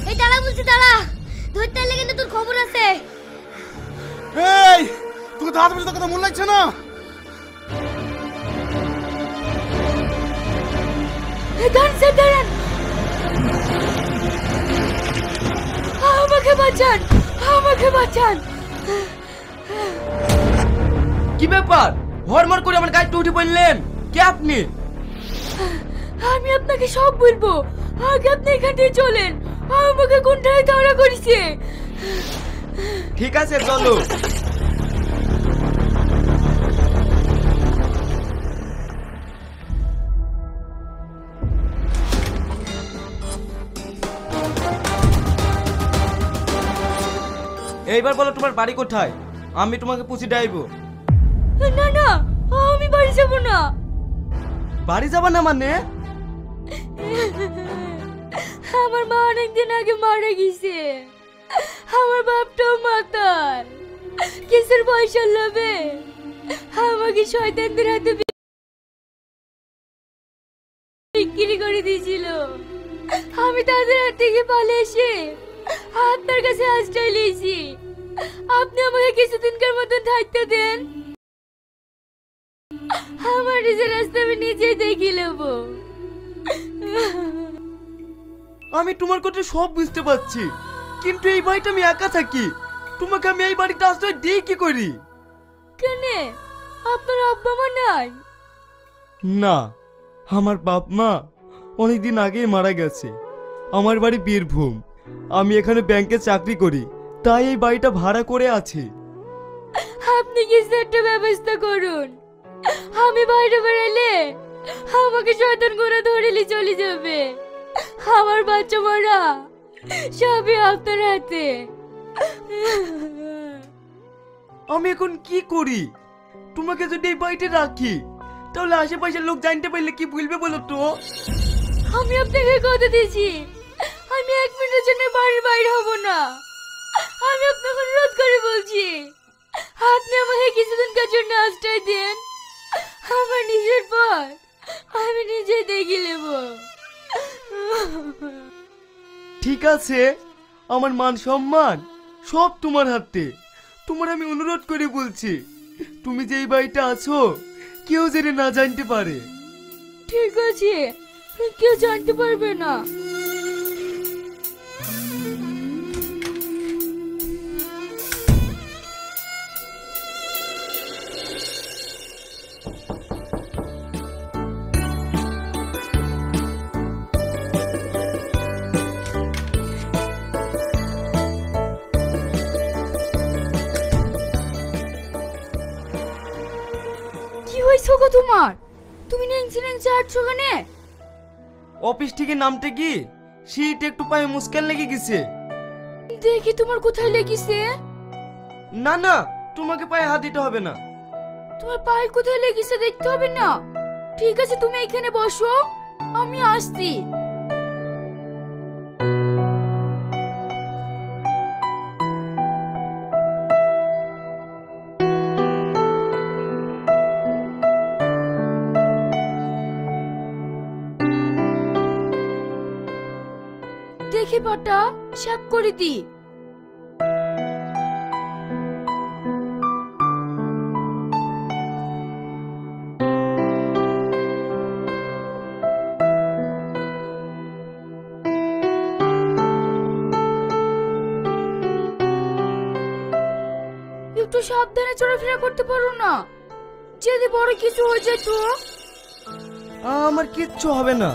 এই দাঁড়া বলছি, দাঁড়া। ধরতে এলে কিন্তু তোর খবর আছে। এই তোকে দাঁড়াতে বলছি, তোর কথা মনে লাগছে না? দাঁড়ান স্যার, দাঁড়ান। আমাকে বাঁচান, আমাকে বাঁচান। কি ব্যাপার? হরমর করে আমার গাড়িতে উঠে পড়লেন, কে আপনি? আমি আপনাকে সব বলবো, আগে আপনি এখান থেকে চলেন। আমাকে কোনটায় তাড়া করেছে। ঠিক আছে চলো। এইবার বলো তোমার বাড়ি কোথায়, আমি তোমাকে পুষি ডাইবো। না না, আমি বাড়ি যাব না। বাড়ি যাবা না মানে? আমার মা অনেকদিন আগে মারা গেছে। আমার বাপটাও মাতাল। কিসের পয়সা লোভে আমাকে শয়তানদের হাতে বিক্রি করে দিয়েছিল। আমি তাদের হাত থেকে পালিয়ে এসে আপনার কাছে আশ্রয় নিয়েছি। আপনি আমাকে কিছুদিনকার মতন থাকতে দেন। আমার নিজের রাস্তা আমি নিজেই দেখে নেবো। আমি তোমার কথা সব বুঝতে পারছি, কিন্তু এই বাড়িটা আমি একা থাকি, তোমাকে আমি এই বাড়িতে আশ্রয় দিই কি করি? কেন, আপনার আব্বা মা নাই? না, আমার বাপ মা অনেকদিন আগেই মারা গেছে। আমার বাড়ি বীরভূম, আমি এখানে ব্যাংকে চাকরি করি, তাই এই বাড়িটা ভাড়া করে আছি। আপনি কিছু একটা ব্যবস্থা করুন। আমি বাইরে বেরোলে আমাকে শয়তান করে ধরেলি চলে যাবে। আমার বাচ্চা মারা সবই আপনার হাতে। আমি এখন কি করি? তোমাকে যদি এই বাড়িতে রাখি তাহলে আশেপাশের লোক জানতে পারলে কি বলবে বলো তো? আমি আপনাকে কথা দিয়েছি, আমি 1 মিনিটের জন্য বাড়ির বাইরে হব না। আমি আপনাকে অনুরোধ করে বলছি, আপনি আমাকে কিছুদিনকার জন্য আশ্রয় দেন। আমার নিজের পথ আমি নিজে দেখে নেব। ঠিক আছে, আমার মান সম্মান সব তোমার হাতে। তোমার আমি অনুরোধ করে বলছি, তুমি যে এই বাড়িতে আছো কেউ জেনে না জানতে পারে। ঠিক আছে, কেউ জানতে পারবে না। কি হয়েছে গো তোমার? তুমি নেংচি নেংচি হাঁটছো কেন? অফিস থেকে নামতে গিয়ে শীত একটু পায়ে মুস্কান লেগে গেছে। দেখি তোমার কোথায় লেগেছে। না না, তোমাকে পায়ে হাত দিতে হবে না। তোমার পায়ে কোথায় লেগেছে দেখতে হবে না? ঠিক আছে, তুমি এখানে বসো, আমি আসছি। দেখি পাটা সাপ করে দি। একটু সাবধানে চলাফেরা করতে পারো না? যদি বড় কিছু হয়ে যায় তো? আমার কিচ্ছু হবে না।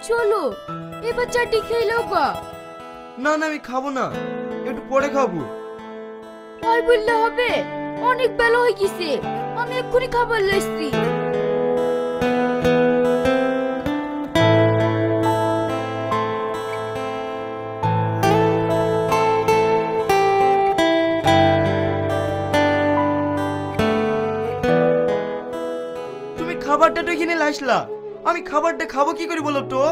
চলো এবার চাটি খেয়ে নাও গা। না না, আমি খাবো না, একটু পরে খাবো। আর বললে হবে? অনেক বেলা হয়ে গেছে, আমি এক্ষুনি খাবার লাইছি। তুমি খাবারটা তো এখানে লাসলা, আমি খাবারটা খাবো কি করে বলো তো?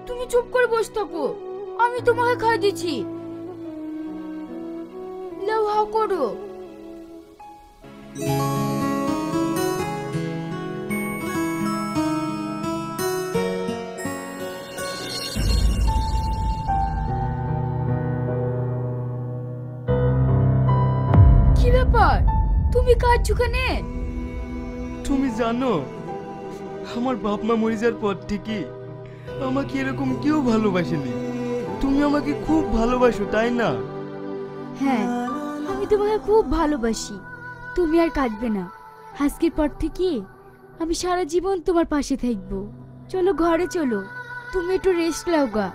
তুমি চুপ করে বসে থাকো, আমি তোমাকে খাই দিচ্ছি। লাও হাও করো। ব্যাপার, তুমি কাঁদছো কেন? তুমি জানো আমার বাপ মা মরে যাওয়ার পর থেকে আমাকে এরকম কেউ ভালোবাসেনি। তুমি আমাকে খুব ভালোবাসো তাই না? হ্যাঁ, আমি তোমাকে খুব ভালোবাসি। তুমি আর কাঁদবে না। আজকের পর থেকে আমি সারা জীবন তোমার পাশে থাকবো। চলো ঘরে চলো, তুমি একটু রেস্ট নাও গা।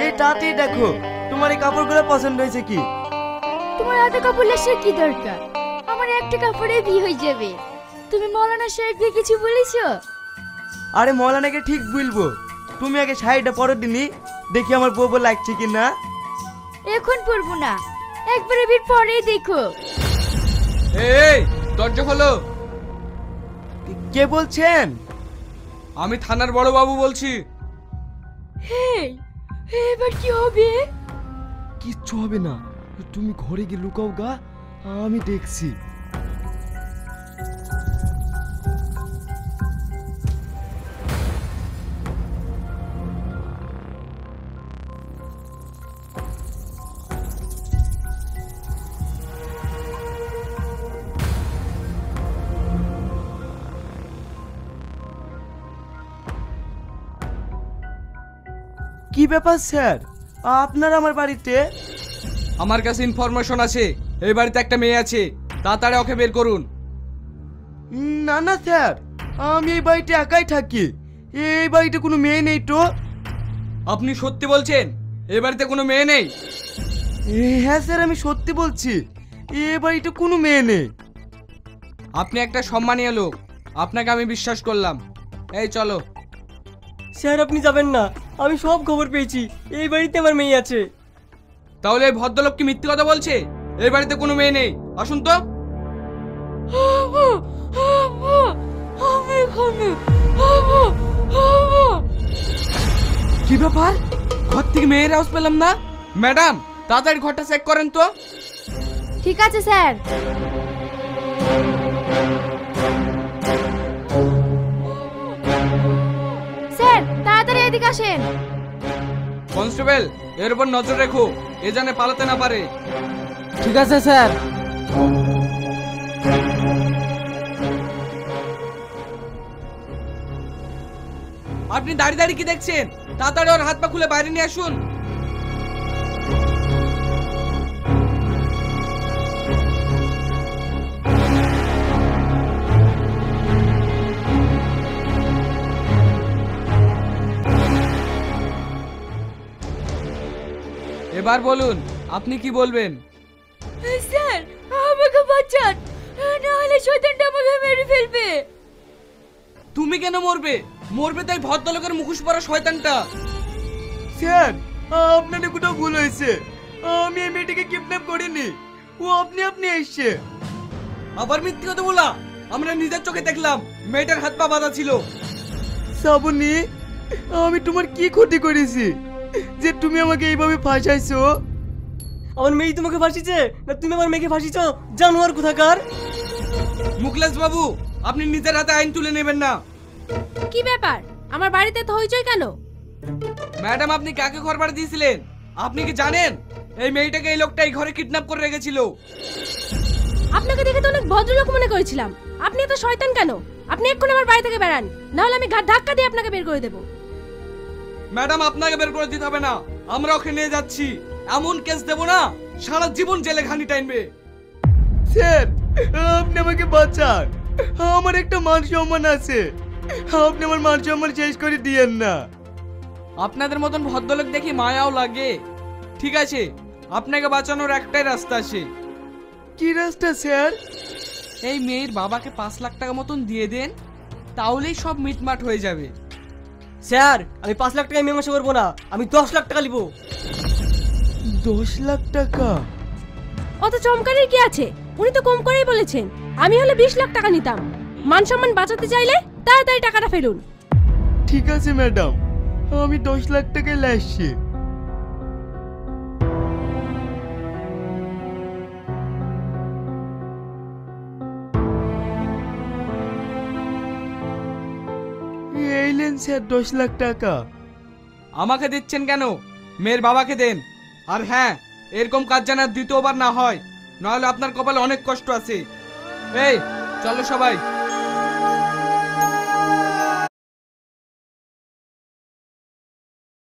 এই তাতেই দেখো তোমার এই কাপড়গুলো পছন্দ হয়েছে কি? তোমার এত কাপড় লেসার কি দরকার? আমার একটা কাপড়ে বিয়ে হয়ে যাবে। তুমি মৌলানা সাহেবকে কিছু বলেছো? আরে মৌলানাকে ঠিক বলবো, তুমি আগে শাড়িটা পরো দিনই, দেখি আমার বউ বউ লাগছে কি না। এখন পরবো না, একবারে বিয়ের পরেই দেখো। এই দরজা খোলো। কে বলছেন? আমি থানার বড় বাবু বলছি। হেই, এবার কি হবে? কিচ্ছু হবে না, তুমি ঘরে গিয়ে লুকাও গা, আমি দেখছি। কি ব্যাপার স্যার, আপনার আমার বাড়িতে? আমার কাছে ইনফরমেশন আছে, এই বাড়িতে একটা মেয়ে আছে, তাড়াতাড়ি ওকে বের করুন। না না স্যার, আমি এই বাড়িতে একাই থাকি, এই বাড়িতে কোনো মেয়ে নেই তো। আপনি সত্যি বলছেন এই বাড়িতে কোনো মেয়ে নেই? হ্যাঁ স্যার, আমি সত্যি বলছি, এই বাড়িতে কোনো মেয়ে নেই। আপনি একটা সম্মানীয় লোক, আপনাকে আমি বিশ্বাস করলাম। এই চলো। স্যার আপনি যাবেন না, আমি সব খবর পেয়েছি, এই বাড়িতে আমার মেয়ে আছে। তাহলে এই ভদ্রলোক কি মিথ্যে কথা বলছে? এই বাড়িতে কোনো মেয়ে নেই, আসুন তো। আমি এখানে। কি ব্যাপার, ঘর থেকে মেয়ের হাউস পেলাম না? ম্যাডাম তাড়াতাড়ি ঘরটা চেক করেন তো। ঠিক আছে স্যার। স্যার তাড়াতাড়ি এদিকে আসেন। কনস্টেবল এর উপর নজর রেখো, এ জানে পালাতে না পারে। ঠিক আছে স্যার। আপনি দাঁড়িয়ে দাঁড়িয়ে কি দেখছেন? তাড়াতাড়ি ওর হাত পা খুলে বাইরে নিয়ে আসুন। এবার বলুন আপনি কি বলবেন? স্যার আমাকে বাঁচান, না হলে শয়তানটা আমাকে মেরে ফেলবে। তুমি কেন মরবে? মরবে তাই ভদ্রলোকের মুখোশ পরা শয়তানটা। স্যার আপনাদের কোথাও ভুল হয়েছে, আমি এই মেয়েটিকে কিডন্যাপ করিনি, ও আপনি আপনি এসছে। আবার মিথ্যে কথা বলা, আমরা নিজের চোখে দেখলাম মেয়েটার হাত পা বাঁধা ছিল। শ্রাবণী, আমি তোমার কি ক্ষতি করেছি যে তুমি আমাকে এইভাবে ফাঁসাইছো? আমার মেয়ে তোমাকে ফাঁসিছে না তুমি আমার মেয়েকে ফাঁসিছো? জানোয়ার কোথাকার। মুখলেস বাবু আপনি নিজের হাতে আইন তুলে নেবেন না। কি ব্যাপার, আমার বাড়িতে তো হইচই কেন? ম্যাডাম আপনি কাকে ঘর ভাড়া দিয়েছিলেন? আপনি কি জানেন এই মেয়েটাকে এই লোকটা এই ঘরে কিডন্যাপ করে রেখেছিল? আপনাকে দেখে তো অনেক ভদ্রলোক মনে করেছিলাম, আপনি এত শয়তান কেন? আপনি এক্ষুনি আমার বাড়ি থেকে বেরান, না হলে আমি ঘাট ধাক্কা দিয়ে আপনাকে বের করে দেবো। ম্যাডাম আপনাকে বের করে দিতে হবে না, আমরা ওকে নিয়ে যাচ্ছি। এমন কেস দেবো না সারা জীবন জেলে ঘানি টাইনবে। স্যার আপনি আমাকে বাঁচান, আমার একটা মান সম্মান আছে, আপনি আমার মান সম্মান শেষ করে দিয়েন না। আপনাদের মতন ভদ্রলোক দেখি মায়াও লাগে। ঠিক আছে, আপনাকে বাঁচানোর একটাই রাস্তা আছে। কি রাস্তা স্যার? এই মেয়ের বাবাকে 5 লাখ টাকা মতন দিয়ে দেন, তাহলেই সব মিটমাট হয়ে যাবে। স্যার আমি 5 লাখ টাকা মীমাংসা করবো না, আমি 10 লাখ টাকা নিবো। 10 লাখ টাকা? অত চমকারের কি আছে? উনি তো কম করেই বলেছেন। আমি হলে 20 লাখ টাকা নিতাম। মান সম্মান বাঁচাতে চাইলে তাড়াতাড়ি টাকাটা ফেলুন। ঠিক আছে ম্যাডাম, আমি 10 লাখ টাকায় লাসছি। দেন স্যার 10 লাখ টাকা। আমাকে দিচ্ছেন কেন? মেয়ের বাবাকে দেন। আর হ্যাঁ, এরকম কাজ যেন আর দ্বিতীয়বার না হয়, নাহলে আপনার কপালে অনেক কষ্ট আছে। এই চলো সবাই।